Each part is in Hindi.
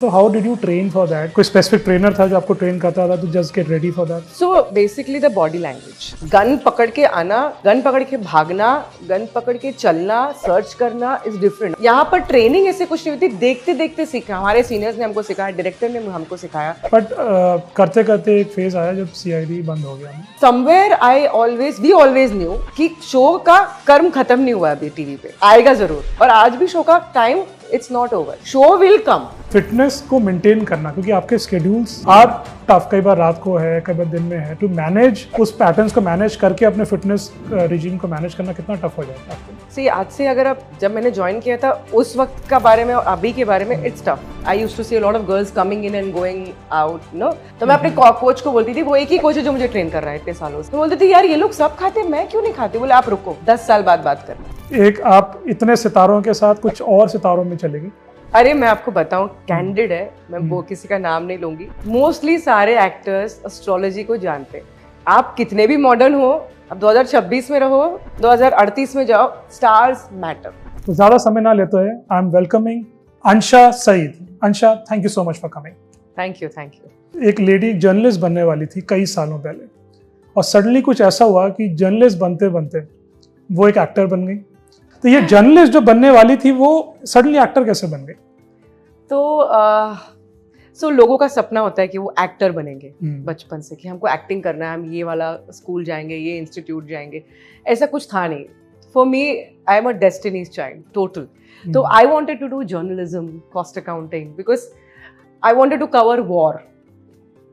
So how did you train for that? कोई specific trainer था जो आपको train करता था to just get ready for that? So basically the body language. Gun पकड़ के आना, गन पकड़ के भागना, गन पकड़ के चलना, सर्च करना is different. यहाँ पर ट्रेनिंग ऐसे कुछ नहीं होती, देखते देखते सीखा. हमारे सीनियर्स ने हमको सिखाया, डायरेक्टर ने हमको सिखाया. But करते करते एक फेज आया जब CID बंद हो गया. Somewhere we always knew कि शो का कर्म खत्म नहीं हुआ अभी टीवी पे, आएगा जरूर. और आज भी शो का time it's not over. Show will come. Fitness को मेंटेन करना, क्योंकि आपके स्केड्यूल्स आर टफ, कई बार रात को है, कई बार दिन में है, टू मैनेज उस पैटर्न्स को मैनेज करके अपने फिटनेस रिजीम को मैनेज करना कितना टफ हो जाता है आपको? See, आज से अगर आप जब मैंने ज्वाइन किया था उस वक्त का बारे में और अभी के बारे में it's tough. I used to see a lot of girls coming in and going out, no. तो मैं अपने कोच को बोलती थी, वो एक ही कोच है जो मुझे ट्रेन कर रहा है इतने सालों से. तो बोलती थी यार ये लोग सब खाते हैं, मैं क्यों नहीं खाती? बोले आप रुको, 10 साल बाद बात करना. एक आप इतने सितारों के साथ कुछ और सितारों में चलेगी. अरे मैं आपको बताऊं, कैंडिड है, मैं वो किसी का नाम नहीं लूंगी. मोस्टली सारे एक्टर्स एस्ट्रोलॉजी को जानते हैं. आप कितने भी मॉडर्न हो, अब 2026 में रहो, 2038 में जाओ, स्टार्स मैटर. तो ज्यादा समय ना लेते हुए I am welcoming Ansha Sayeed. Ansha, thank you so much for coming. Thank you. एक लेडी जर्नलिस्ट बनने वाली थी कई सालों पहले, और सडनली कुछ ऐसा हुआ कि जर्नलिस्ट बनते बनते वो एक एक्टर बन गई. तो ये जर्नलिस्ट जो बनने वाली थी वो सडनली एक्टर कैसे बन गई? तो लोगों का सपना होता है कि वो एक्टर बनेंगे बचपन से, कि हमको एक्टिंग करना है, हम ये वाला स्कूल जाएंगे, ये इंस्टीट्यूट जाएंगे. ऐसा कुछ था नहीं. For me I am a destiny's child total. तो I wanted to do journalism, cost accounting, because I wanted to cover war.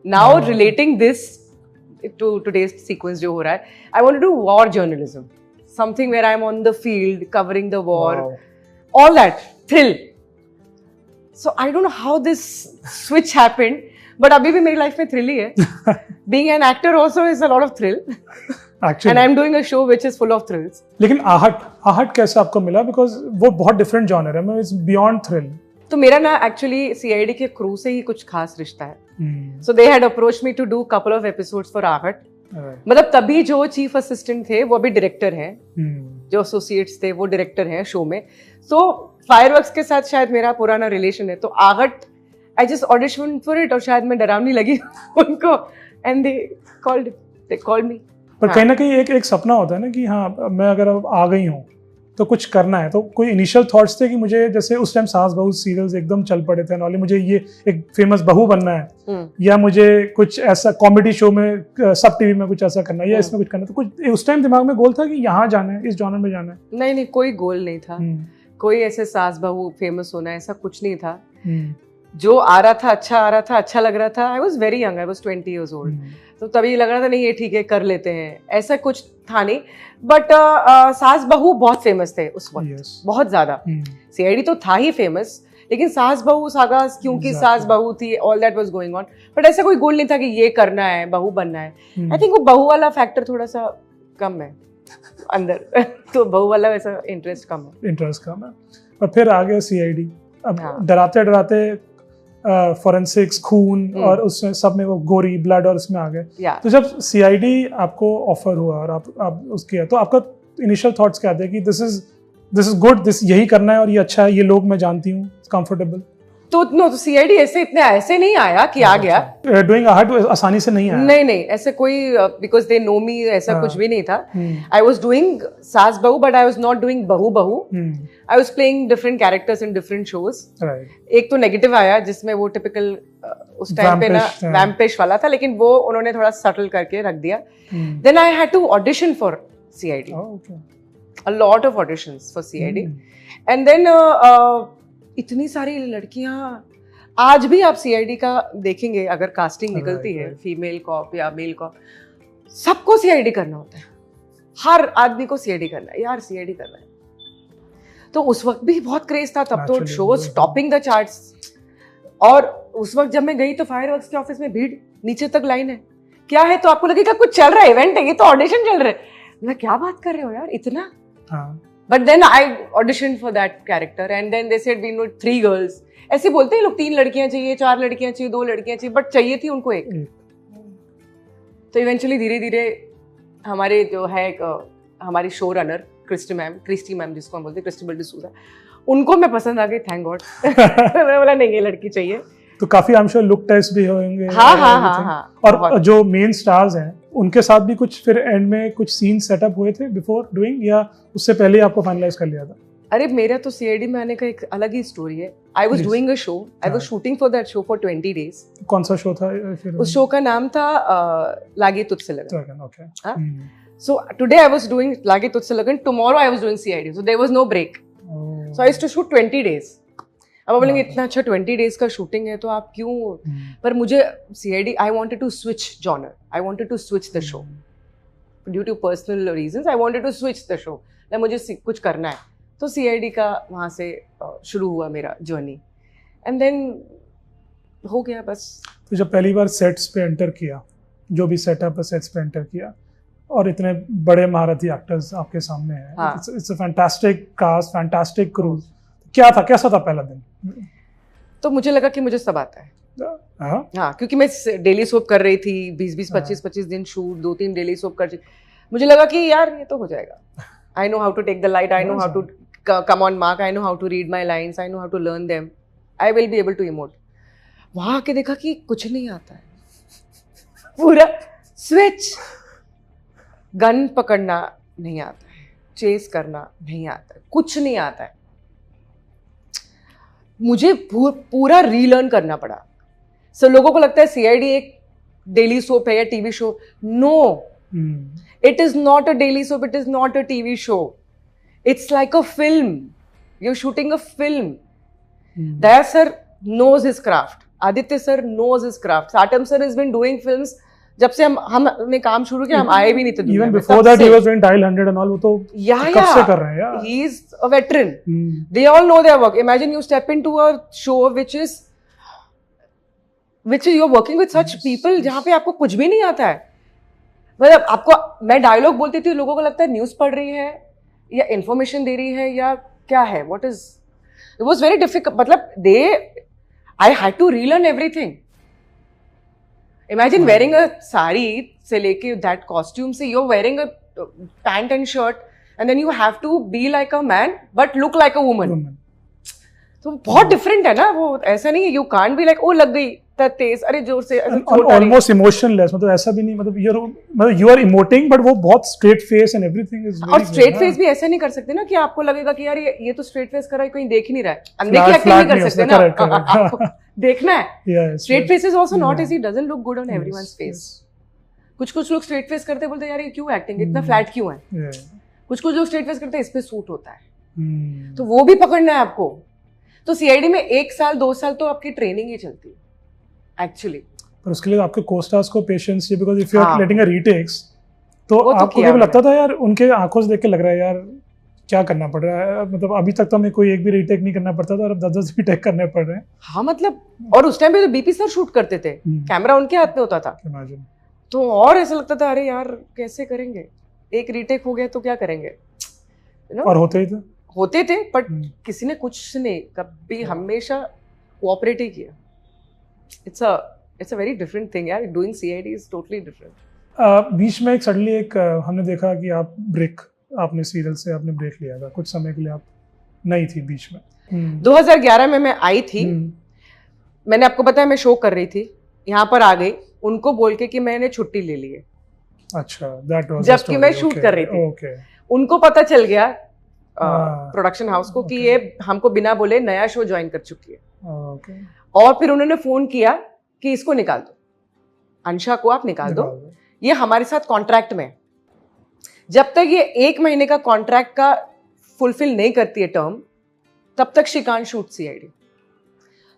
Now relating this to today's sequence जो हो रहा है, I wanted to do war journalism, something where I'm on the field covering the war. Wow. All that thrill. So I don't know how this switch happened, but abhi bhi meri life mein thrill hi hai. Being an actor also is a lot of thrill. Actually. And I'm doing a show which is full of thrills. लेकिन आहट कैसे आपको मिला? Because वो बहुत different genre है, it's beyond thrill. तो मेरा ना actually CID के crew से ही कुछ खास रिश्ता है. So they had approached me to do couple of episodes for आहट. मतलब तभी जो चीफ असिस्टेंट थे वो अभी डायरेक्टर हैं, जो एसोसिएट्स थे वो डायरेक्टर हैं शो में. सो फायरवर्क्स के साथ शायद मेरा पुराना रिलेशन है. तो आहट I just audition for it, और शायद मैं डरावनी लगी उनको, एंड दे कॉल्ड मी. पर कहीं ना कहीं एक सपना होता है ना कि हाँ मैं अगर अब आ गई हूँ तो कुछ करना है. तो कोई इनिशियल थॉट्स थे कि मुझे, जैसे उस टाइम सास बहू सीरियल्स एकदम चल पड़े थे नॉली, मुझे ये एक फेमस बहू बनना है, या मुझे कुछ ऐसा कॉमेडी शो में, सब टीवी में कुछ ऐसा करना है, या इसमें कुछ करना है? तो कुछ उस टाइम दिमाग में गोल था कि यहाँ जाना है, इस जॉनर में जाना है? नहीं, कोई गोल नहीं था. कोई ऐसे सास बहू फेमस होना है ऐसा कुछ नहीं था. जो आ रहा था, अच्छा लग रहा था. I was very young, I was 20 years old. तो तभी लग रहा था नहीं ये ठीक है, कर लेते हैं, ऐसा कुछ था नहीं. बट सास बहू बहुत फेमस थे उस वक्त, बहुत ज्यादा. CID तो था ही फेमस, लेकिन सास बहू सागा क्योंकि सास बहू थी, all that was going on. But ऐसा कोई गोल नहीं था कि ये करना है, बहू बनना है. आई थिंक वो बहू वाला फैक्टर थोड़ा सा कम है अंदर. तो बहू वाला वैसा इंटरेस्ट कम है. और फिर आ गया CID. अब डराते डराते फॉरेंसिक्स, खून और उसमें सब में वो गोरी ब्लड और उसमें आ गए. तो जब CID आपको ऑफर हुआ और आप उसके, तो आपका इनिशियल थॉट्स क्या थे कि दिस इज गुड, दिस यही करना है और ये अच्छा है, ये लोग मैं जानती हूँ, कंफर्टेबल? तो CID ऐसे नहीं आया कि आ गया. डूइंग आहट आसानी से नहीं आया. नहीं ऐसे कोई, बिकॉज दे नो मी, ऐसा कुछ भी नहीं था. आई वाज डूइंग सास बहू, but I was not doing बहू. I was playing different characters in different shows. एक तो नेगेटिव आया जिसमें वो टिपिकल उस टाइम पे ना वैम्पिश वाला था, लेकिन वो उन्होंने थोड़ा सटल करके रख दिया. Then I had to audition for CID. A lot of auditions for CID. And then इतनी सारी लड़कियां, आज भी आप CID का देखेंगे अगर कास्टिंग निकलती है, फीमेल कॉप या मेल कॉप, सबको CID करना होता है. हर आदमी को CID करना है, यार CID करना है. तो उस वक्त भी बहुत क्रेज था, तब तो शोज टॉपिंग द चार्ट्स. और उस वक्त जब मैं गई तो फायरवर्क्स के ऑफिस में भीड़, नीचे तक लाइन है. क्या है? तो आपको लगेगा कुछ चल रहा है, इवेंट है, ये तो ऑडिशन चल रहा है. मैं क्या बात कर रहे हो यार, इतना. But then I auditioned for that character and then they said we need 3 girls. ऐसे बोलते हैं लोग, 3 लड़कियां चाहिए, 4 लड़कियां चाहिए, 2 लड़कियां चाहिए, बट चाहिए थी उनको एक. तो इवेंचुअली धीरे धीरे हमारे जो है हमारी शो रनर क्रिस्टी मैम जिसको हम बोलते हैं, क्रिस्टी डिसूजा, उनको मैं पसंद आ गई, थैंक गॉड. मैंने बोला नहीं ये लड़की चाहिए. तो काफी I am sure look test भी होंगे। हाँ। और जो मेन स्टार्स हैं उनके साथ भी कुछ फिर एंड में कुछ सीन सेटअप हुए थे बिफोर डूइंग, या उससे पहले ही आपको फाइनलाइज कर लिया था? अरे मेरा तो सीआईडी में आने का एक अलग ही स्टोरी है। आई was doing a show, I was shooting for that show for 20 days। कौन सा शो था फिर? उस शो का नाम था लागे तुझसे लगन। Okay. So today I was doing Lage Tujhse Lagan, tomorrow I was doing CID, so there was no break. So I used to shoot 20 days. अब बोलेंगे इतना अच्छा 20 days का शूटिंग है तो आप क्यों? पर मुझे CID, I wanted to switch genre. I wanted to switch the show. Due to personal reasons, I wanted to switch the show. ना मुझे कुछ करना है, तो CID का वहाँ से शुरू हुआ मेरा जर्नी, एंड देन हो गया बस। तो जब पहली बार सेट्स पे एंटर किया, जो भी सेटअप है सेट्स पे एंटर किया, और इतने बड़े महारथी एक्टर्स आपके सामने हैं, it's a fantastic cast, fantastic crew, क्या था, कैसा था पहला दिन? तो मुझे लगा कि मुझे सब आता है। हाँ, क्योंकि मैं डेली सोप कर रही थी, 20-25 दिन शूट, 2-3 डेली सोप कर, मुझे लगा कि यार ये तो हो जाएगा। I know how to take the light, I know how to come on mark, I know how to read my lines, I know how to learn them, I will be able to emote. वहां आके देखा कि कुछ नहीं आता है, पूरा स्विच। गन पकड़ना नहीं आता है, चेस करना नहीं आता है, कुछ नहीं आता है। मुझे पूरा रीलर्न करना पड़ा। सो लोगों को लगता है सीआईडी एक डेली सोप है या TV show. No, it is not a daily soap, it is not a TV show, it's like a film. You are shooting a film. Daya sir knows his craft, Aditya sir knows his craft, Satam sir has been doing films जब से हमने काम शुरू किया, हम आए भी नहीं थे दुनिया में। Even before that he was doing Dial 100 and all, वो तो कब से कर रहे हैं यार। He is a veteran. They all know their work. Imagine you step into a show which is you're working with such people जहाँ पे आपको कुछ भी नहीं आता है। मतलब आपको, मैं डायलॉग बोलती थी, लोगों को लगता है न्यूज़ पढ़ रही है या इन्फॉर्मेशन दे रही है या क्या है, what is, it was very difficult. मतलब I had to relearn everything. Imagine wearing a sari से लेके that costume से, you're wearing a pant and shirt and then you have to be like a man but look like a woman. तो बहुत डिफरेंट है ना वो, ऐसा नहीं है, you can't be like, ओ लग गई तेज, अरे जोर से, almost emotionless, मतलब ऐसा भी नहीं, मतलब you are emoting but वो बहुत straight face and everything is very, और straight face भी ऐसा नहीं कर सकते ना कि आपको लगेगा कि यार ये तो straight face कर रहा है, कोई देख ही नहीं रहा है, अनदेखी एक्टिंग नहीं कर सकते ना, आपको देखना है। Straight face is also not easy, doesn't look good on everyone's face. कुछ लोग straight face करते बोलते यार ये क्यों एक्टिंग इतना फ्लैट क्यों है, कुछ लोग straight face करते इस पे सूट होता है, तो वो भी पकड़ना है आपको। तो सीआईडी में 1 साल 2 साल तो आपकी ट्रेनिंग ही चलती है एक्चुअली। पर उसके लिए आपके को-स्टार्स को पेशेंस चाहिए, because if you are letting a retakes तो आपको भी लगता था यार, उनके आंखों से देख के लग रहा है यार क्या करना पड़ रहा है, मतलब अभी तक तो हमें कोई एक भी रीटेक नहीं करना पड़ता था और अब 10-10 रीटेक करने पड़ रहे हैं। हाँ मतलब, और उस टाइम पे तो बीपी सर शूट करते थे, कैमरा उनके हाथ में होता था, तो और ऐसा लगता था अरे यार कैसे करेंगे, एक रीटेक हो गया तो क्या करेंगे, और होते थे बट किसी ने कुछ नहीं कभी, हमेशा कोऑपरेट ही किया। It's a very different thing यार, doing CID is totally different. बीच में एक सडनली एक हमने देखा कि आप आपने सीरियल से आपने ब्रेक लिया था, कुछ समय के लिए आप नहीं थी बीच में। 2011 में मैं आई थी, मैंने आपको बताया मैं शो कर रही थी, यहाँ पर आ गई उनको बोल के कि मैंने छुट्टी ले ली है। अच्छा, दैट वाज जबकि मैं शूट कर रही थी। उनको पता चल गया प्रोडक्शन हाउस को कि ये हमको बिना बोले नया शो ज्वाइन कर चुकी है, और फिर उन्होंने फोन किया कि इसको निकाल दो, अंशा को आप निकाल दो, ये हमारे साथ कॉन्ट्रैक्ट में, जब तक ये 1 महीने का कॉन्ट्रैक्ट का फुलफिल नहीं करती है टर्म, तब तक शी कांट शूट सीआईडी।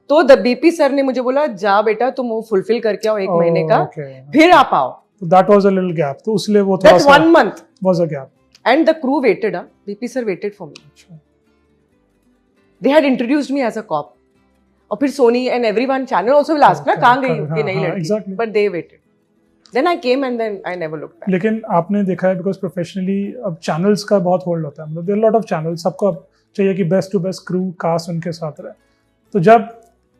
तो द बीपी सर ने मुझे बोला जा बेटा तुम वो फुलफिल करके आओ 1 महीने का, फिर आप आओ। That was a little gap, तो उसलिए वो थोड़ा सा 1 month was a gap, and the crew waited. BP sir waited for me. They had introduced me as a cop. और फिर Sony and everyone channel also will ask ना कहाँ गई कि नहीं लड़की, but they waited. Then I came and then I never looked back. लेकिन आपने देखा है because professionally अब channels का बहुत होल्ड होता है, मतलब there are lot of channels, सबको अब चाहिए कि best to best crew cast उनके साथ रहे। तो जब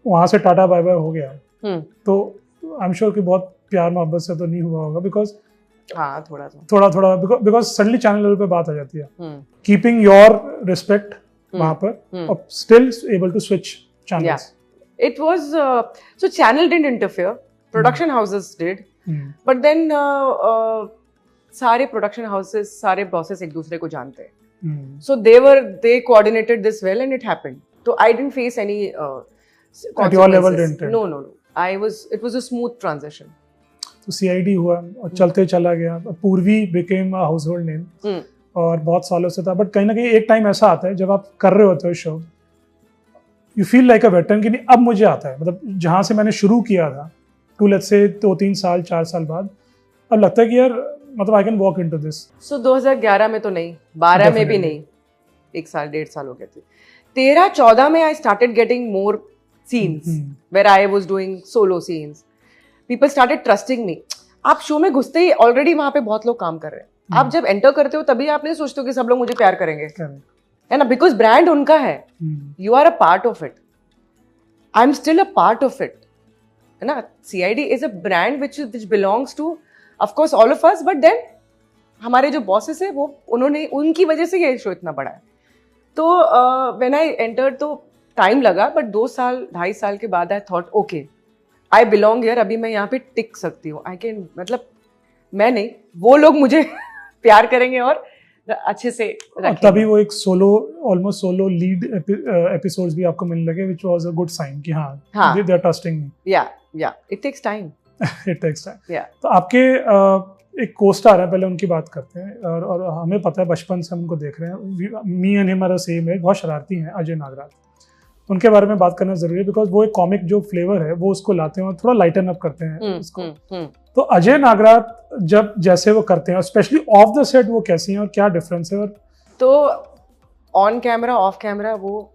वहाँ से टाटा बाय बाय हो गया तो आई एम श्योर कि बहुत प्यार मोहब्बत से तो नहीं हुआ होगा, बिकॉज हाँ थोड़ा बिकॉज सडनली चैनल लेवल पे बात आ जाती है, कीपिंग योर रिस्पेक्ट वहां पर और still able to switch channels. It was so channel didn't interfere, production houses did, but then सारे production houses, सारे bosses एक दूसरे को जानते हैं, so they coordinated this well and it happened. So I didn't face any at your level didn't it? No. It was a smooth transition. तो CID हुआ और चलते चला गया, पूर्वी became a household name और बहुत सालों से था, बट कहीं ना कहीं एक टाइम ऐसा आता है जब आप कर रहे होते हो show, you feel like a veteran कि नहीं अब मुझे आता है, मतलब जहाँ से मैंने शुरू किया था टू लेट्स से 2-3 साल 4 साल बाद अब लगता है कि यार मतलब I can walk into this. So 2011 में तो नहीं, 12 में भी नहीं, 1 साल 1.5 साल हो गए थे. 13-14 में I started getting more scenes where I was doing solo scenes. People started trusting me. आप शो में घुसते ही ऑलरेडी वहां पे बहुत लोग काम कर रहे हैं. आप जब एंटर करते हो तभी आप नहीं सोचते हो कि सब लोग मुझे प्यार करेंगे, है ना, बिकॉज ब्रांड उनका है. You are a part of it. I am still a part of it, है ना. CID is a brand which belongs to of course all of us, but then हमारे जो बॉसेस है वो उन्होंने, उनकी वजह से ये शो इतना बड़ा है. तो व्हेन आई एंटर तो टाइम लगा, बट 2 साल 2.5 साल के बाद I thought okay I belong here. अभी मैं यहाँ पे टिक सकती हूँ. आई कैन, मतलब मैं नहीं, वो लोग मुझे प्यार करेंगे और अच्छे से रखेंगे. तभी वो एक ऑलमोस्ट सोलो लीड एपिसोड्स भी आपको मिलने लगे, which was a good sign कि हाँ they are trusting me. Yeah it takes time. It takes time. तो आपके एक को-स्टार है, पहले उनकी बात करते हैं. और हमें पता है बचपन से हम उनको देख रहे हैं, me and him are the same age, बहुत शरारती हैं, अजय नागराज. उनके बारे में बात करना जरूरी है बिकॉज वो एक कॉमिक जो फ्लेवर है वो उसको लाते हैं और थोड़ा लाइटन अप करते हैं इसको. तो अजय नागराज जब जैसे वो करते हैं, स्पेशली ऑफ द सेट, वो कैसी हैं और क्या डिफरेंस है? और तो ऑन कैमरा ऑफ कैमरा वो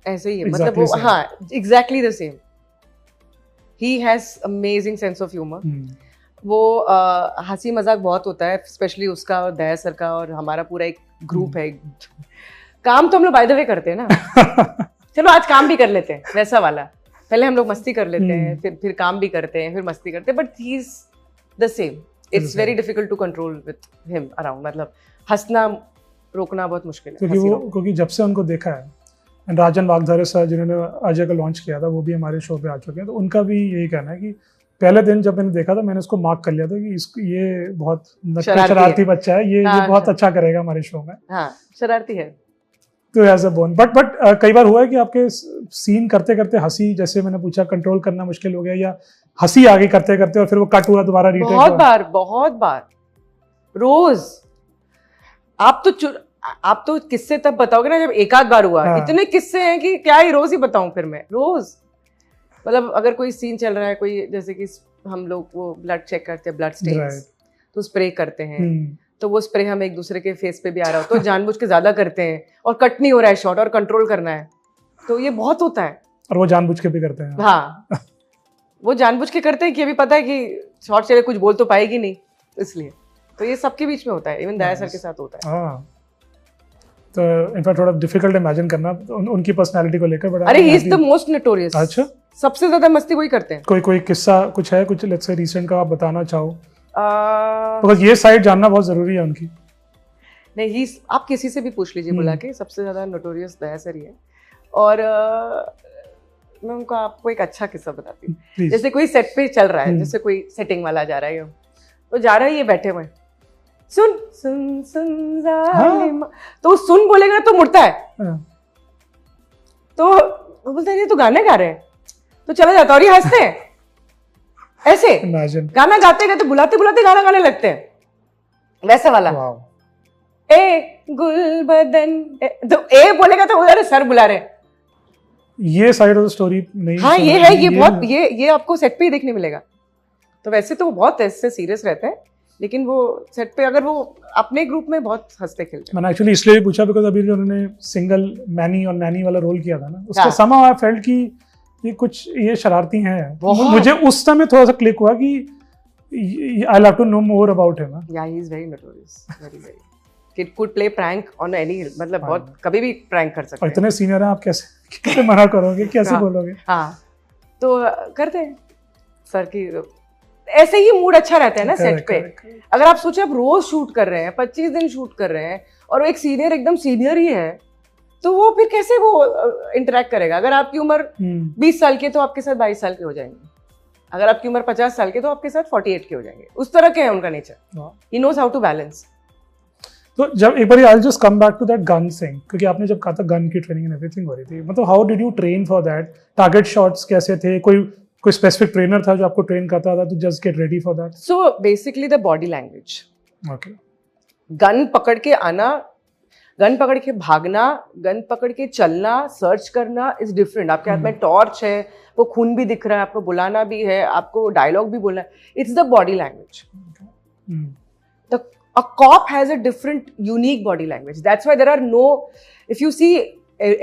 ऐसे ही है, मतलब वो हाँ exactly the same. He has amazing sense of humour. वो हंसी मजाक बहुत होता है, स्पेशली उसका और दया सर का, और हमारा पूरा एक ग्रुप है. काम तो हम लोग बाय द वे करते हैं ना. चलो आज काम भी कर लेते हैं, वैसा वाला. पहले हम लोग मस्ती कर लेते हैं, फिर काम भी करते हैं, फिर मस्ती करते हैं, but he is the same. It's very difficult to control with him around. मतलब हंसना रोकना बहुत मुश्किल है क्योंकि जब से उनको देखा है, एंड राजन वागधारे सर जिन्होंने अजय को लॉन्च किया था वो भी हमारे शो पे आ चुके हैं, तो उनका भी यही कहना है कि पहले दिन जब मैंने देखा था मैंने उसको मार्क कर लिया था कि इसको, ये बहुत शरारती बच्चा है, ये बहुत अच्छा करेगा हमारे शो में. हाँ शरारती है. तो एज अ बोन, बट कई बार हुआ है कि आपके सीन करते करते हंसी, जैसे मैंने पूछा, कंट्रोल करना मुश्किल हो गया, या हंसी आगे करते करते और फिर वो कट हुआ दोबारा रीटेक? बहुत बार रोज. आप तो किस्से तब बताओगे ना जब एक आध बार हुआ. हाँ. इतने किस्से हैं कि क्या ही रोज ही बताऊं फिर मैं. रोज मतलब अगर कोई सीन चल रहा है, कोई जैसे कि हम लोग वो ब्लड चेक करते हैं, ब्लड स्टेन्स, तो स्प्रे करते हैं. तो वो स्प्रे हम एक दूसरे के फेस पे भी आ रहा हो तो जानबूझ के ज्यादा करते हैं, और कट नहीं हो रहा है शॉट और कंट्रोल करना है, तो ये बहुत होता है. और वो जानबूझ के भी करते हैं. हाँ वो जानबूझ के करते हैं कि अभी पता है कि शॉट चले कुछ बोल तो पाएगी नहीं, इसलिए. तो ये सबके बीच में होता है, इवन दया सर के साथ होता है. हाँ. तो इनफैक्ट थोड़ा डिफिकल्ट इमेजिन करना उनकी पर्सनालिटी को लेकर, बट अरे ही इज द मोस्ट नोटोरियस. अच्छा, सबसे ज्यादा मस्ती वही करते हैं. कोई किस्सा कुछ है, कुछ लेट्स से रीसेंट का आप बताना चाहो? बिकॉज़ ये साइड जानना बहुत जरूरी है उनकी. नहीं, आप किसी से भी पूछ लीजिए बुला के, सबसे ज्यादा नोटोरियस दया सर ही है. और मैं उनको आपको एक अच्छा किस्सा बताती हूँ. जैसे कोई सेट पे चल रहा है, जैसे कोई सेटिंग वाला जा रहा है, तो जा रहा है, ये बैठे हुए सुन सुन सुन जालिमा, तो सुन बोलेगा तो मुड़ता है. तो वो बोलता है ये तो गाने गा रहे हैं, तो चला जाता है और ये हंसते हैं ऐसे. गाना गाते गाते बुलाते बुलाते गाना गाने लगते हैं, वैसा वाला. ए गुलबदन, तो ए बोलेगा तो उधर सर बुला रहे. ये साइड ऑफ द स्टोरी नहीं. हाँ ये है, ये बहुत ये आपको सेट पे ही देखने मिलेगा. तो वैसे तो वो बहुत ऐसे सीरियस रहते हैं, लेकिन वो सेट पे अगर वो अपने ग्रुप में बहुत हंसते खेलते. मैंने एक्चुअली इसलिए भी पूछा बिकॉज अभी जो उन्होंने सिंगल मैनी और नैनी वाला रोल किया था ना, उसका somehow I felt कि ये कुछ ये शरारती हैं. मुझे उस समय थोड़ा सा क्लिक हुआ कि I'll have to know more about him. Yeah, he is very notorious, very. Kid could play prank on any, मतलब बहुत कभी भी prank कर सकते हैं. इतने सीनियर हैं आप, कैसे मना करोगे, कैसे बोलोगे? हाँ तो करते हैं सर की. ऐसे ही मूड अच्छा रहता है ना सेट पे. अगर आप सोचे आप रोज शूट कर रहे हैं, 25 दिन शूट कर रहे हैं, और एक सीनियर एकदम सीनियर ही है, तो वो फिर कैसे वो इंटरेक्ट करेगा? अगर आपकी उम्र 20 साल की है तो आपके साथ 22 साल के हो जाएंगे, अगर आपकी उम्र 50 साल के तो आपके साथ 48 के हो जाएंगे। उस तरह के है उनका nature. He knows how to balance. तो जब एक बार I will just come back to that gun thing, क्योंकि आपने जब कहा था गन की ट्रेनिंग एंड एवरीथिंग हो रही थी, मतलब how did you train for that? Target shots कैसे थे? कोई स्पेसिफिक ट्रेनर था जो आपको ट्रेन करता था to just get ready for that? So basically the body language. Okay. Gun पकड़ के आना, गन पकड़ के भागना, गन पकड़ के चलना, सर्च करना इज डिफरेंट। आपके हाथ में टॉर्च है, वो खून भी दिख रहा है, आपको बुलाना भी है, आपको डायलॉग भी बोलना है। It's the body language. A cop has a different, unique body language. That's why there are no, if you see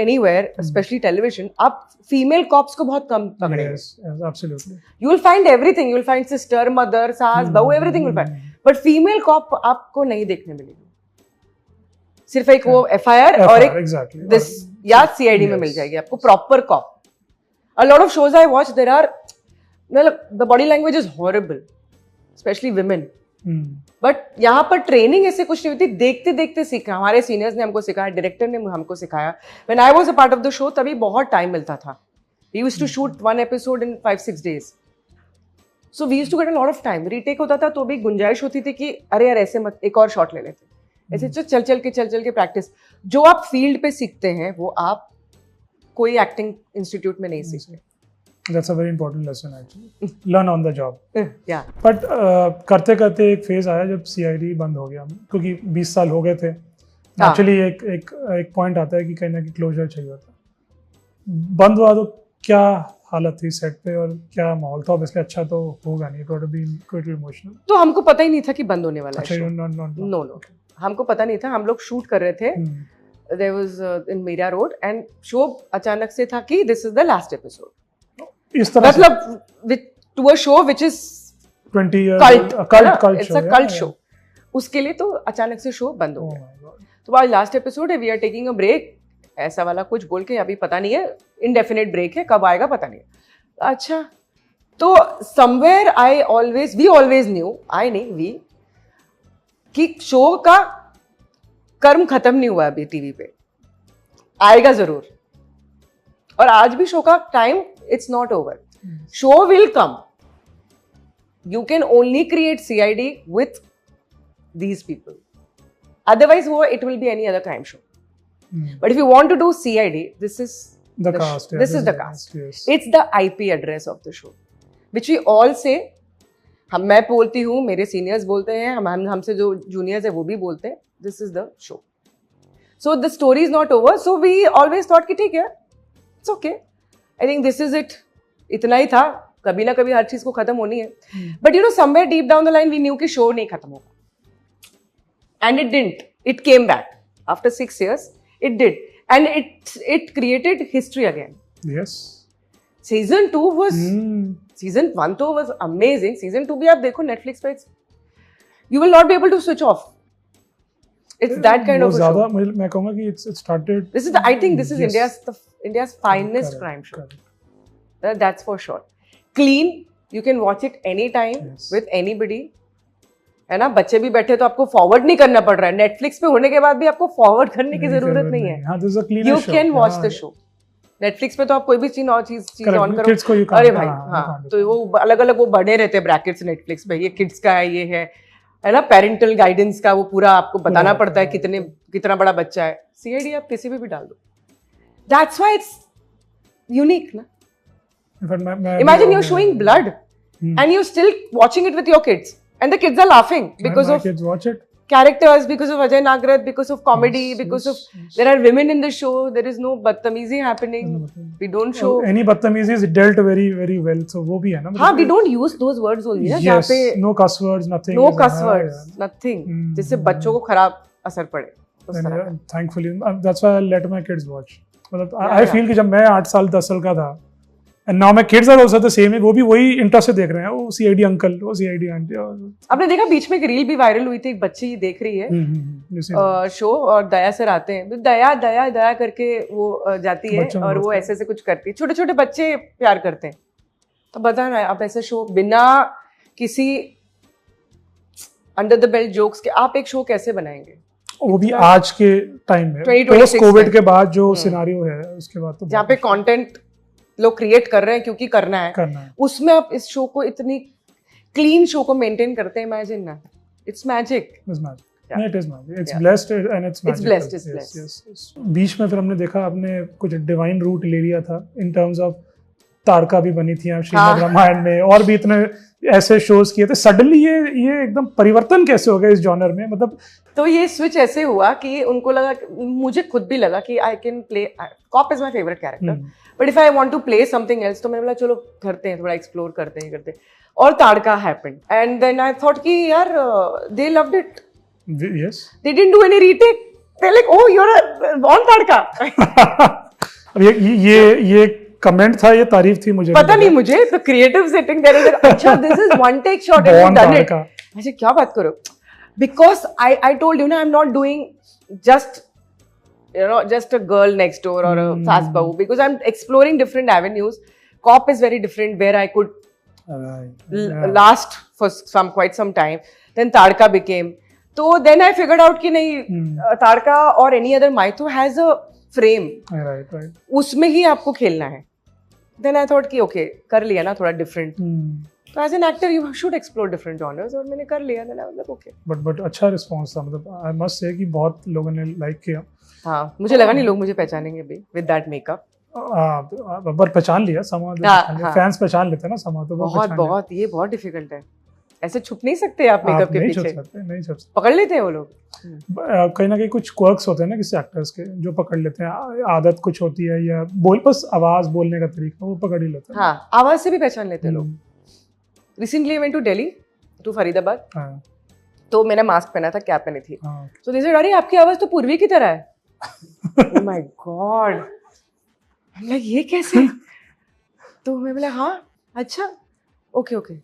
anywhere, especially television, आप female cops को बहुत कम पकड़ेंगे। Yes, absolutely. You will find everything. You will find sister, mother, सास, बहू, everything will find. But female cop आपको नहीं देखने मिलेगी। सिर्फ एक वो FIR और एक exactly. this या CID में मिल जाएगी आपको proper cop. A lot of shows I watch, there are, the body language is horrible, especially women. But यहाँ पर ट्रेनिंग ऐसे कुछ नहीं होती, देखते देखते सीखा। हमारे सीनियर्स ने हमको सिखाया, डायरेक्टर ने हमको सिखाया। When I was a part of the show तभी बहुत टाइम मिलता था। We used to shoot 1 episode in 5-6 days, so we used to get a lot of time. Retake होता था तो भी गुंजाइश होती थी कि अरे यार ऐसे मत, एक और शॉट ले लेते। ऐसे चल चल के प्रैक्टिस। जो आप फील्ड पे सीखते हैं वो आप कोई एक्टिंग इंस्टीट्यूट में नहीं सीखते। That's a very important lesson actually. Learn on the job. Yeah. But करते करते एक फेज आया जब CID बंद हो गया, क्योंकि 20 साल हो गए थे। Actually एक पॉइंट आता है कि कहीं ना कहीं क्लोजर चाहिए होता है। बंद हुआ तो क्या हालत थी सेट पे और क्या माहौल था? ऑब्वियसली अच्छा तो होगा नहीं, got to be quite emotional. तो हमको पता ही नहीं था कि बंद होने वाला है। अच्छा, नो, हमको पता नहीं था। हम लोग शूट कर रहे थे, there was in Mira Road, and show अचानक से था कि this is the last episode. इस तरह मतलब to a show which is 20 years cult it's a cult show, उसके लिए तो अचानक से शो बंद हो गया। तो आज लास्ट एपिसोड है, we are taking a break, ऐसा वाला कुछ बोल के अभी पता नहीं है, इनडेफिनेट ब्रेक है, कब आएगा पता नहीं है। अच्छा, तो समवेयर वी ऑलवेज न्यू, कि शो का कर्म खत्म नहीं हुआ अभी, टीवी पे आएगा जरूर। और आज भी शो का time, it's not over. Show will come. You can only create CID with these people. Otherwise, it will be any other crime show. But if you want to do CID, this is the cast. This is the cast. Yes. It's the IP address of the show, which we all say. मैं बोलती हूँ, मेरे सीनियर्स बोलते हैं, हमसे जो जूनियर्स है वो भी बोलते हैं, this is the show. So the story is not over. So we always thought कि ठीक है, it's okay. I think this is it. इतना ही था, कभी ना कभी हर चीज को खत्म होनी है। But you know somewhere deep down the line we knew कि शो नहीं खत्म होगा। And it didn't, it came back after 6 years, it did, and it created history again. Yes, season 2 was, season 1 तो वाज अमेजिंग, सीजन 2 भी आप देखो नेटफ्लिक्स पे, you will not be able to switch off. It's that kind of a show. मैं कहूँगा कि it started. This is I think this is India's finest crime show. That's for sure. Clean, you can watch it anytime with anybody. है ना? बच्चे भी बैठे तो आपको फॉरवर्ड नहीं करना पड़ रहा है। नेटफ्लिक्स पे होने के बाद भी आपको फॉरवर्ड करने की जरूरत नहीं है। हाँ, this is a cleaner show. You can watch the show. Netflix पे तो आप कोई भी चीज ऑन करो, अरे भाई हाँ, तो वो अलग अलग वो बने रहते हैं ब्रैकेट्स नेटफ्लिक्स पे, ये किड्स का है, ये है ना, पेरेंटल गाइडेंस का वो पूरा आपको बताना पड़ता है कितना बड़ा बच्चा है। CID आप किसी भी डाल दो। That's why it's unique, ना? Imagine you're showing blood and you're still watching it with your kids and the kids are laughing because of kids watch it. Characters, because of Ajay Nagrat, because of comedy, because of there are women in the show, there is no badtamizi happening. We don't show any badtamizi is dealt very very well, so वो भी है ना। हाँ, we don't use those words only ना, जहाँ पे no cuss words, nothing, no cuss words, nothing, जिससे बच्चों को खराब असर पड़े। Thankfully, that's why I let my kids watch. मतलब I feel कि जब मैं 8 साल 10 साल का था, and now my kids are also the same, वो भी वही इंटरेस्ट से देख रहे हैं, वो CID अंकल, वो CID आंटी। आपने देखा बीच में एक रील भी वायरल हुई थी, एक बच्ची देख रही है शो और दया सर आते हैं, दया करके वो जाती है और वो ऐसे कुछ करती है, छोटे छोटे बच्चे प्यार करते हैं। तो बता रहा है, आप ऐसे शो बिना किसी अंडर द बेल्ट जोक्स के आप एक शो कैसे बनाएंगे? वो भी आज के टाइम में 2026 पोस्ट कोविड के बाद जो सिनारियो है उसके बाद तो जहाँ पे कंटेंट लोग क्रिएट कर रहे हैं क्योंकि करना है उसमें आप इस शो को इतनी क्लीन शो को मेंटेन करते हैं, इमेजिन ना, it's magic. It is magic. It's blessed and it's magical. It's blessed. It's blessed. Yes. बीच में फिर हमने देखा आपने कुछ डिवाइन रूट ले लिया था इन टर्म्स ऑफ तारका भी बनी थी आप श्रीमद् रामायण में, और भी इतने ऐसे शोज किए थे। सडनली ये एकदम परिवर्तन कैसे हो गया इस जॉनर में, मतलब? तो ये स्विच ऐसे हुआ कि उनको लगा, मुझे खुद भी लगा कि I can play, cop is my favourite character, but if I want to play something else, तो मैंने बोला चलो करते हैं, थोड़ा एक्सप्लोर करते हैं। और Tadka happened and then I thought कि यार they loved it. Yes. They didn't do any retake. They're like, oh, you're on Tadka. ये कमेंट था, ये तारीफ थी, मुझे पता नहीं मुझे, तो क्रिएटिव सेटिंग देयर इज, अच्छा this is one take shot and you done it. ऐसे क्या बात करो, बिकॉज आई टोल्ड यू ना, I am not doing just a girl next door or a fast bahu, because I'm exploring different avenues. Cop is very different, where I could last for quite some time. Then Tadka became. So then I figured out कि नहीं, तारका और any other mytho has a frame. Right. उसमें ही आपको खेलना है. Then I thought कि okay, कर लिया ना थोड़ा different. तो as an actor you should explore different genres, और मैंने कर लिया। Then I was like okay. But अच्छा response था, मतलब I must say कि बहुत लोगों ने like किया। हाँ, मुझे लगा नहीं लोग मुझे पहचानेंगे भी with that makeup. पर पहचान लिया, फैंस पहचान लेते हैं ना समा, तो बहुत ये बहुत डिफिकल्ट है, ऐसे छुप नहीं सकते आप मेकअप के पीछे, नहीं छुप सकते, पकड़ लेते हैं वो लोग। कहीं ना कहीं कुछ क्वर्क्स होते हैं ना किसी एक्टर्स के, जो पकड़ लेते हैं, आदत कुछ होती है या बस आवाज बोलने का तरीका, वो पकड़ ही लेते हैं। हाँ, आवाज से भी पहचान लेते हैं लोग। Recently I went to Delhi, to Faridabad, तो मैंने मास्क पहना था, कैप पहनी थी, तो दे सेड अरे आपकी आवाज तो पूर्वी की तरह है। ओह माय गॉड, ये कैसे? तो मैं बोला हाँ अच्छा ओके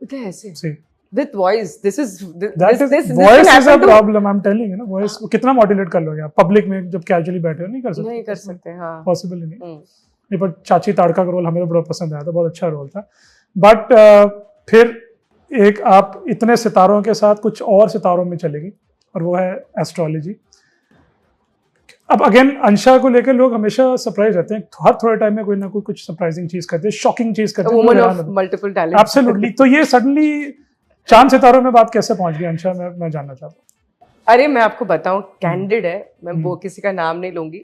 ऐसे with voice, this is a problem, I'm telling you ना, voice कितना मॉड्यूलेट कर लोगे आप पब्लिक में, जब कैजुअली बैठे हो नहीं कर सकते, हाँ पॉसिबल ही नहीं। पर चाची ताड़का का रोल हमें तो बड़ा पसंद आया था, बहुत अच्छा रोल था। बट फिर एक आप इतने सितारों के साथ कुछ और सितारों में चलेगी, और वो है एस्ट्रोलॉजी। अब अगेन अंशा को लेकर लोग हमेशा सरप्राइज रहते हैं, हर थोड़े टाइम में कोई ना कोई कुछ सरप्राइजिंग चीज करते हैं, शॉकिंग चीज करते हैं, woman of multiple talent. Absolutely. तो ये सडनली चांद सितारों में बात कैसे पहुंच गई अंशा, मैं जानना चाहता हूँ। अरे मैं आपको बताऊं, कैंडिड है, मैं वो किसी का नाम नहीं लूंगी,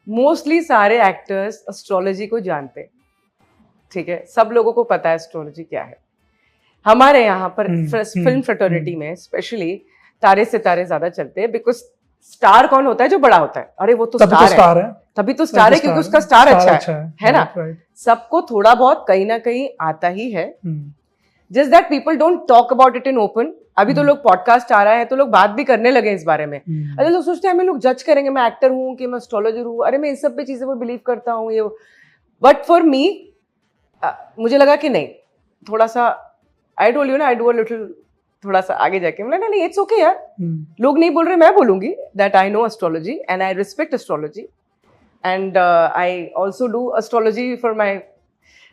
मोस्टली सारे एक्टर्स एस्ट्रोलॉजी को जानते हैं, ठीक है, सब लोगों को पता है एस्ट्रोलॉजी क्या है। हमारे यहाँ पर फिल्म फ्रेटर्निटी में स्पेशली तारे सितारे ज्यादा चलते हैं, बिकॉज स्टार कौन होता है? जो बड़ा होता है। अरे वो तो स्टार है, तभी तो स्टार है क्योंकि उसका स्टार अच्छा है ना। सबको थोड़ा बहुत कहीं ना कहीं आता ही है, just that people don't talk about it in open. अभी तो लोग पॉडकास्ट आ रहा है तो लोग बात भी करने लगे इस बारे में। अरे लोग सोचते हैं हमें लोग जज करेंगे, मैं एक्टर हूँ कि मैं एस्ट्रोलॉजर हूँ, अरे मैं इस सब पे चीजें वो बिलीव करता हूँ ये। बट फॉर मी मुझे लगा कि नहीं, थोड़ा सा आई टोल्ड यू ना, आई डू अ लिटिल, थोड़ा सा आगे जाके बोला नहीं इट्स ओके यार, लोग नहीं बोल रहे, मैं बोलूंगी that I know astrology and I respect astrology and I also do astrology for my.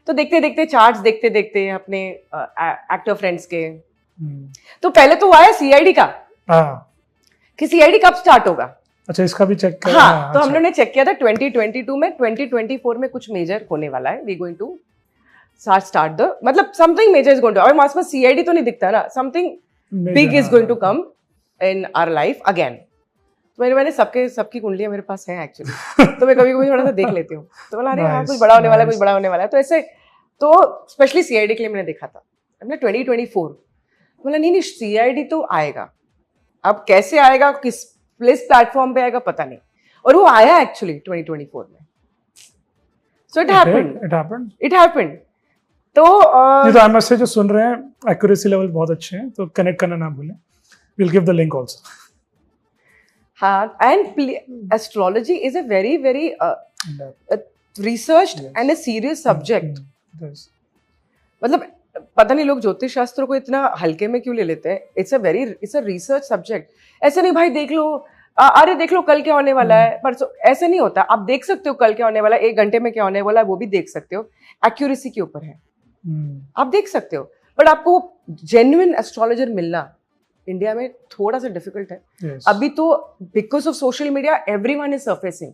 तो देखते देखते चार्ट्स देखते देखते अपने एक्टर फ्रेंड्स के, तो पहले तो आया सीआईडी का कि सीआईडी कब स्टार्ट होगा। अच्छा, इसका भी चेक किया? हाँ, तो हम लोगों ने चेक किया था 2022 में, 2024 में कुछ मेजर होने वाला है, we going to start the, मतलब something major is going to, और हमारे पास CID तो नहीं दिखता ना, something big is going to come in our life again। तो मैंने सबकी कुंडलियां मेरे पास हैं एक्चुअली, तो मैं कभी कभी थोड़ा सा देख लेती हूँ, तो बोला अरे हाँ कुछ बड़ा होने वाला है, कुछ बड़ा होने वाला है। तो ऐसे, तो स्पेशली CID के लिए मैंने देखा था हमने 2024, बोला नहीं CID तो आएगा, अब कैसे आएगा, किस प्लेटफॉर्म पे आएगा पता नहीं, और वो आया एक्चुअली 2024 में। So it happened। तो आई मस्ट से जो सुन रहे हैं एक्यूरेसी लेवल बहुत अच्छे हैं, तो कनेक्ट करना ना भूलें, we'll give the link also। हाँ, and astrology is a very very researched and a serious subject। मतलब पता नहीं लोग ज्योतिष शास्त्र को इतना हल्के में क्यों ले लेते हैं। It's a research subject. ऐसे नहीं भाई देख लो, अरे देख लो कल क्या होने वाला है, परसों, ऐसे नहीं होता। आप देख सकते हो कल क्या होने वाला है, 1 घंटे में क्या होने वाला है वो भी देख सकते हो, एक्यूरेसी के ऊपर है। आप देख सकते हो, बट आपको जेन्युइन एस्ट्रोलॉजर मिलना इंडिया में थोड़ा सा डिफिकल्ट है। Yes. अभी तो because of social media everyone is surfacing.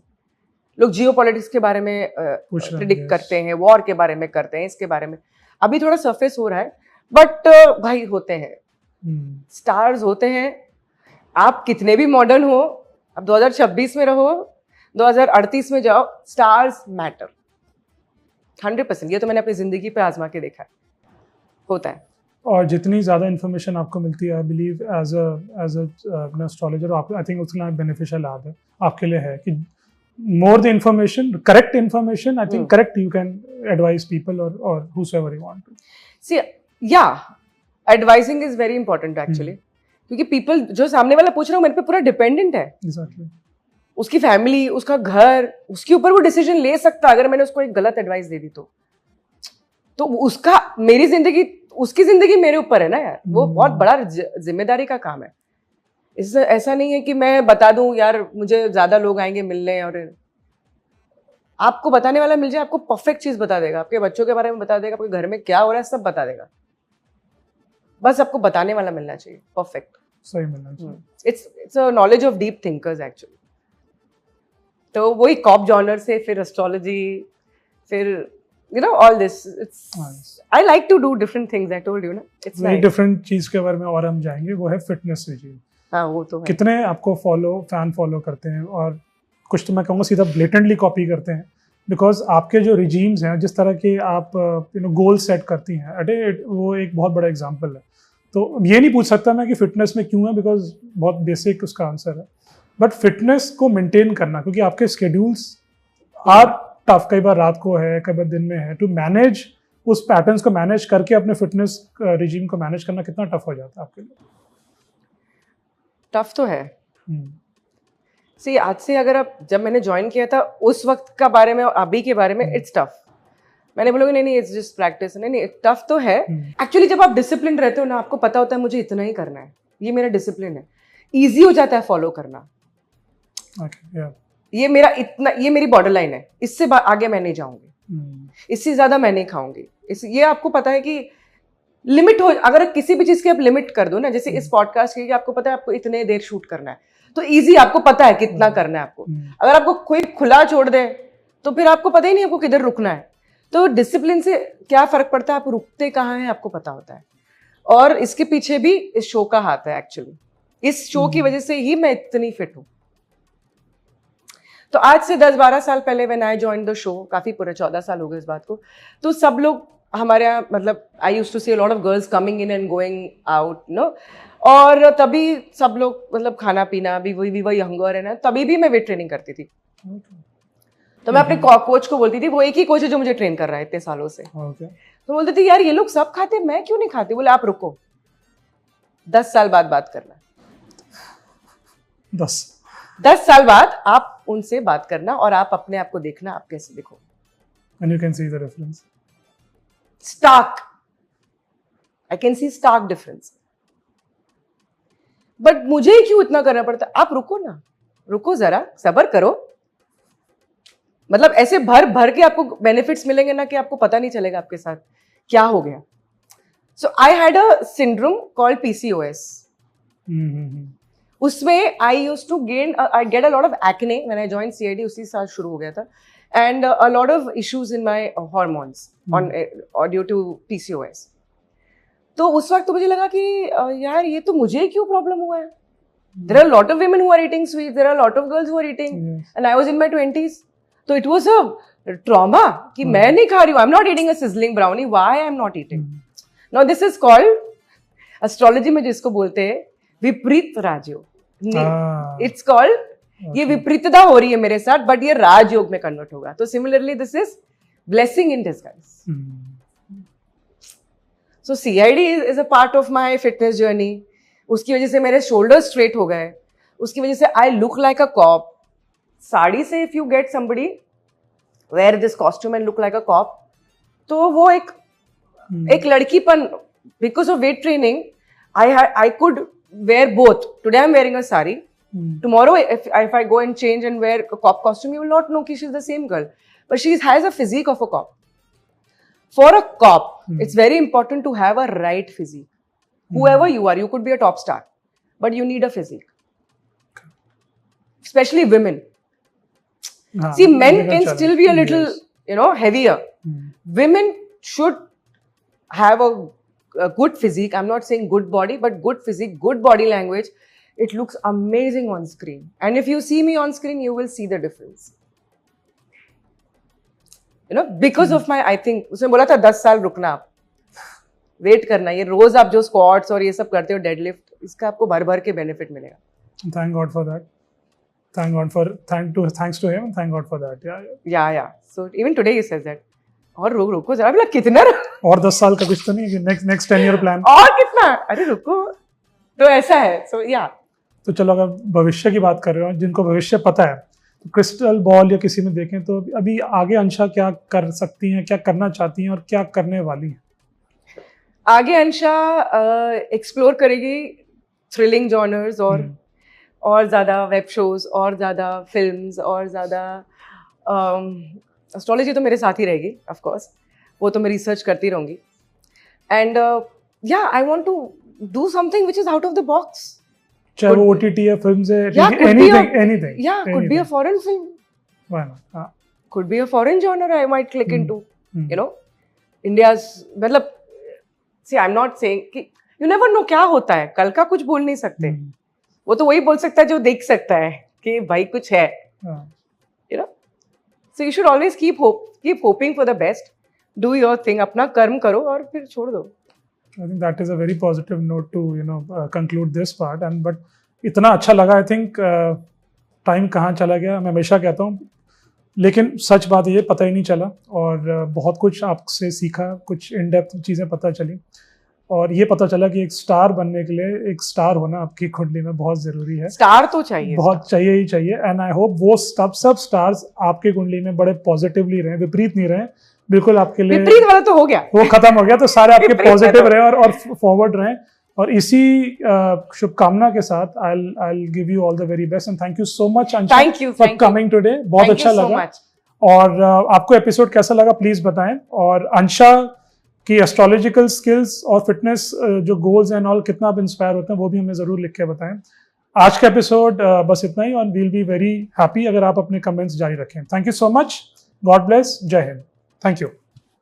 लोग जियो पॉलिटिक्स के बारे में प्रिडिक्ट करते हैं, वॉर के बारे में करते हैं, इसके बारे में अभी थोड़ा सरफेस हो रहा है। बट भाई होते हैं, स्टार्स होते हैं। आप कितने भी मॉडर्न हो, अब 2026 में रहो, 2038 में जाओ, स्टार्स मैटर 100%। ये तो मैंने अपनी जिंदगी पे आजमा के देखा है, होता है। और जितनी ज़्यादा इन्फॉर्मेशन आपको मिलती है, I believe as a astrologer, आपको आई थिंक उतना बेनिफिशियल है आपके लिए है कि more the information, correct information, I think correct you can advise people or whosoever you want to. See, yeah, advising is very important actually. क्योंकि people जो सामने वाला पूछ रहा हूँ मेरे पे पूरा डिपेंडेंट है। Exactly. उसकी फैमिली, उसका घर, उसके ऊपर वो डिसीजन ले सकता अगर मैंने उसको एक गलत एडवाइस दे दी तो उसका, मेरी जिंदगी, उसकी जिंदगी मेरे ऊपर है ना यार। वो बहुत बड़ा जिम्मेदारी का काम है। इससे ऐसा नहीं है कि मैं बता दूं यार मुझे ज्यादा लोग आएंगे मिलने, और आपको बताने वाला मिल जाए, आपको परफेक्ट चीज बता देगा, आपके बच्चों के बारे में बता देगा, आपके घर में क्या हो रहा है सब बता देगा। बस आपको बताने वाला मिलना चाहिए, परफेक्ट सही मिलना चाहिए। It's a knowledge of deep thinkers actually. तो वही कॉप जॉनर से फिर एस्ट्रोलॉजी, फिर you know all this, it's I like to do different things. I told you ना, इट्स वही डिफरेंट चीज के बारे में और हम जाएंगे, वो है फिटनेस रिजीम। हाँ, वो तो है। कितने आपको फैन फॉलो करते हैं, और कुछ तो मैं कहूँगा सीधा ब्लेटेंटली कॉपी करते हैं, बिकॉज आपके जो रिजीम्स हैं, जिस तरह के आप गोल सेट करती हैं, वो एक बहुत बड़ा एग्जांपल है। तो ये नहीं पूछ सकता मैं कि फिटनेस में क्यों है, बिकॉज बहुत बेसिक उसका आंसर है। बट फिटनेस को मेंटेन करना, क्योंकि आपके स्केड्यूल्स आर टफ, कई बार रात को है, कई बार दिन में है, टू मैनेज उस पैटर्न्स को मैनेज करके अपने फिटनेस रिजीम को मैनेज करना कितना टफ हो जाता है आपके लिए? टफ तो है। सी, आज से अगर आप, जब मैंने ज्वाइन किया था उस वक्त का बारे में और अभी के बारे में, इट्स टफ। मैंने बोलोगे नहीं इट्स जस्ट प्रैक्टिस, नहीं टफ तो है एक्चुअली। जब आप डिसिप्लिन रहते हो ना, आपको पता होता है मुझे इतना ही करना है, ये मेरा डिसिप्लिन है, इजी हो जाता है फॉलो करना। ये मेरा इतना, ये मेरी बॉर्डर लाइन है, इससे आगे मैं नहीं जाऊंगी, इससे ज्यादा मैं नहीं खाऊंगी। ये आपको पता है कि लिमिट हो, अगर किसी भी चीज की आप लिमिट कर दो ना, जैसे इस पॉडकास्ट की, आपको पता है आपको इतने देर शूट करना है, तो इजी, आपको पता है कितना करना है आपको। अगर आपको कोई खुला छोड़ दे तो फिर आपको पता ही नहीं आपको किधर रुकना है। तो डिसिप्लिन से क्या फर्क पड़ता है, आप रुकते कहाँ हैं आपको पता होता है। और इसके पीछे भी इस शो का हाथ है एक्चुअली। इस शो की वजह से ही मैं इतनी फिट हूँ। तो आज से 10-12 साल पहले when I join the show, काफी पूरे 14 साल हो गए इस बात को, तो सब लोग हमारे यहाँ, मतलब I used to see a lot of girls coming in and going out, no, और तभी सब लोग, मतलब खाना पीना भी वही यंगर है ना, तभी भी मैं वेट ट्रेनिंग करती थी। तो मैं अपने कोच को बोलती थी, वो एक ही कोच है जो मुझे ट्रेन कर रहा है इतने सालों से। तो बोलती थी यार ये लोग सब खाते, मैं क्यों नहीं खाती? बोले आप रुको, 10 साल बाद बात करना। 10 साल बाद आप उनसे बात करना और आप अपने आप को देखना, आप कैसे दिखो। And you can see the difference. Stark. I can see stark difference. But मुझे क्यों इतना करना पड़ता? आप रुको ना, रुको जरा, सब्र करो। मतलब ऐसे भर के आपको बेनिफिट्स मिलेंगे ना कि आपको पता नहीं चलेगा आपके साथ क्या हो गया। So I had a syndrome called PCOS. उसमें I used to I get a lot of acne when I join CID, उसी साल शुरू हो गया था, and a lot of issues in my hormones on due to PCOS. तो उस वक्त तो मुझे लगा कि यार ये तो मुझे क्यों प्रॉब्लम हुआ है. There are a lot of women who are eating sweets, there are a lot of girls who are eating, and I was in my 20s. So it was a trauma कि मैं नहीं खा रही हूँ, I'm not eating a sizzling brownie, why I'm not eating? Now this is called, astrology में जिसको बोलते हैं विपरीत राजयोग. It's called, ये विपरीतता हो रही है मेरे साथ, but ये राजयोग में कन्वर्ट होगा. तो similarly this is blessing in disguise. So CID is a part of my fitness journey. उसकी वजह से मेरे शोल्डर स्ट्रेट हो गए, उसकी वजह से I look like a cop. Sari से if you get somebody wear this costume and look like a cop, तो वो एक लड़कीपन. Because of weight training I could wear both. Today I am wearing a sari, tomorrow if I go and change and wear a cop costume, you will not know कि she's the same girl, but she has a physique of a cop. For a cop, it's very important to have a right physique. Whoever you are, you could be a top star. but you need a physique. Especially women. See, men can still be a little, heavier. Women should have a good physique. I'm not saying good body, but good physique, good body language. It looks amazing on screen. And if you see me on screen, you will see the difference. Because of my, I think, उसने बोला था 10 साल रुकना आप. वेट करना, ये रोज आप जो स्क्वाट्स और ये सब करते हो, डेडलिफ्ट, इसका आपको भर भर के बेनिफिट मिलेगा. Thank God for that. Thanks to him. Thank God for that. Yeah. So even today he says that. और रुको जरा, बोला कितना और 10 साल का कुछ तो नहीं कि next 10 year plan. और कितना, अरे रुको, तो ऐसा है. So yeah. तो चलो अगर भविष्य की बात कर रहे हो, जिनको भविष्य पता है, तो क्रिस्टल बॉल या किसी में देखें तो अभी आगे अंशा क्या कर सकती हैं, क्या करना चाहती हैं और क्या करने वाली हैं? आगे अंशा एक्सप्लोर करेगी थ्रिलिंग जॉनर्स और ज़्यादा वेब शोज और ज़्यादा फिल्म्स और ज़्यादा एस्ट्रोलॉजी तो मेरे साथ ही रहेगी ऑफ कोर्स, वो तो मैं रिसर्च करती रहूँगी. And I want to do something which is out of the box. चाहे वो ओटीटी या फिल्म्स है, anything. Could be a foreign film. Why not? Could be a foreign genre I might click into. India's, मतलब, see, I'm not saying कि you never know क्या होता है, कल का कुछ बोल नहीं सकते. वो तो वही बोल सकता है जो देख सकता है कि भाई कुछ है. So you should always keep hoping for the best. Do your thing, अपना कर्म करो और फिर छोड़ दो. I think that is a very positive note to conclude this part. But इतना अच्छा लगा. I think टाइम कहाँ चला गया मैं हमेशा कहता हूँ, लेकिन सच बात ये पता ही नहीं चला और बहुत कुछ आपसे सीखा, कुछ इन डेप्थ चीज़ें पता चली और ये पता चला कि एक स्टार बनने के लिए एक स्टार होना आपकी कुंडली में बहुत ज़रूरी है. स्टार तो चाहिए, बहुत चाहिए ही चाहिए. एंड आई होप वो सब स्टार्स आपके कुंडली में बड़े पॉजिटिवली रहें, विपरीत नहीं रहें. बिल्कुल आपके लिए विपरीत वाला तो हो गया, वो खत्म हो गया, तो सारे आपके पॉजिटिव रहे और फॉरवर्ड रहें. और इसी शुभकामना के साथ I'll give you all the very best and thank you so much Ansha for coming today. बहुत अच्छा लगा. और आपको एपिसोड कैसा लगा प्लीज बताएं. और अंशा की एस्ट्रोलॉजिकल स्किल्स और फिटनेस जो गोल्स एंड ऑल कितना आप इंस्पायर होते हैं वो भी हमें जरूर लिख के बताएं. आज का एपिसोड बस इतना ही और वील बी वेरी हैप्पी अगर आप अपने कमेंट्स जारी रखें. Thank you so much. God bless. जय हिंद. Thank you.